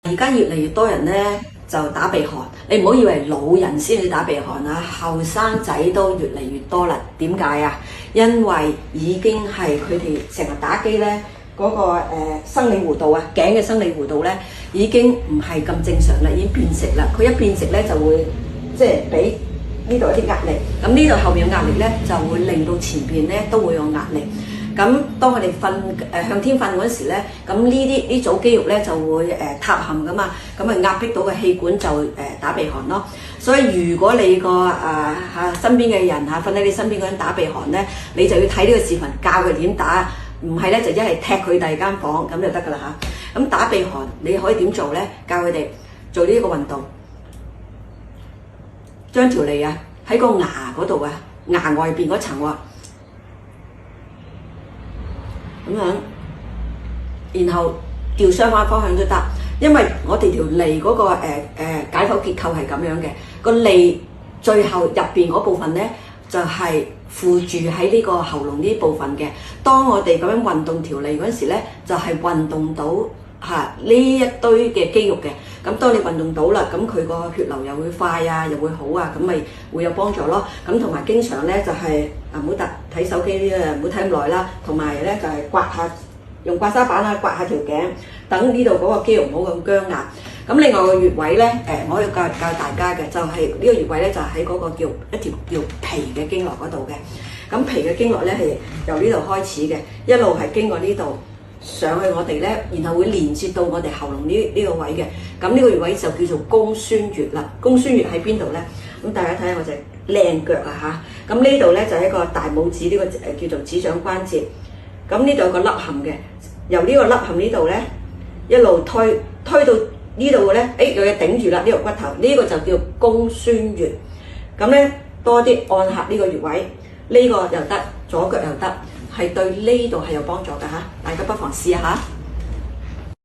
而家越嚟越多人咧就打鼻鼾，你唔好以為老人先去打鼻鼾啊，後生仔都越嚟越多啦。點解啊？因為已經係佢哋成日打機咧，嗰個生理弧度啊，頸嘅生理弧度咧已經唔係咁正常啦，已經變直啦。佢一變直咧就會即係俾呢度一啲壓力，咁呢度後面嘅壓力咧就會令到前邊咧都會有壓力。咁當我哋向天瞓嗰時咧，咁呢組肌肉咧就會塌陷噶嘛，咁啊壓迫到嘅氣管就打鼻鼾咯。所以如果你個身邊嘅人瞓喺你身邊嗰人打鼻鼾咧，你就要睇呢個視頻教佢點打，唔係咧就一係踢佢第二間房咁就得噶啦嚇。咁打鼻鼾你可以點做咧？教佢哋做呢一個運動，將條脷啊喺個牙嗰度啊，牙外邊嗰層喎。咁樣，然後調相反方向都得，因為我哋條脷嗰個解剖結構係咁樣嘅，個脷最後入邊嗰部分咧就係附住喺呢個喉嚨呢部分嘅。當我哋咁樣運動條脷嗰時咧，就係運動到呢一堆嘅肌肉嘅。咁當你運動到啦，咁佢個血流又會快啊，又會好啊，咁咪會有幫助咯。咁同埋經常咧就係唔好睇手機啲啊，唔好睇咁耐啦。同埋咧就係刮下，用刮痧板啊刮下條頸，等呢度嗰個肌肉唔好咁僵硬。咁另外個穴位咧，我可以教大家嘅就係呢個穴位咧，就喺嗰個叫一條叫脾嘅經絡嗰度嘅。咁脾嘅經絡咧係由呢度開始嘅，一路係經過呢度上去我哋咧，然後會連接到我哋喉嚨呢個位嘅。咁呢個穴位就叫做公孫穴啦。公孫穴喺邊度咧？咁大家睇下我隻靚腳啊嚇。咁呢度咧就係一個大拇指呢個叫做指掌關節。咁呢度有個凹陷嘅，由呢個凹陷呢度咧一路推到呢度嘅咧，有嘢頂住啦，呢個骨頭，呢個就叫公孫穴。咁咧多啲按下呢個穴位，呢個又得，左腳又得，係對呢度係有幫助㗎嚇。大家不妨試下嚇。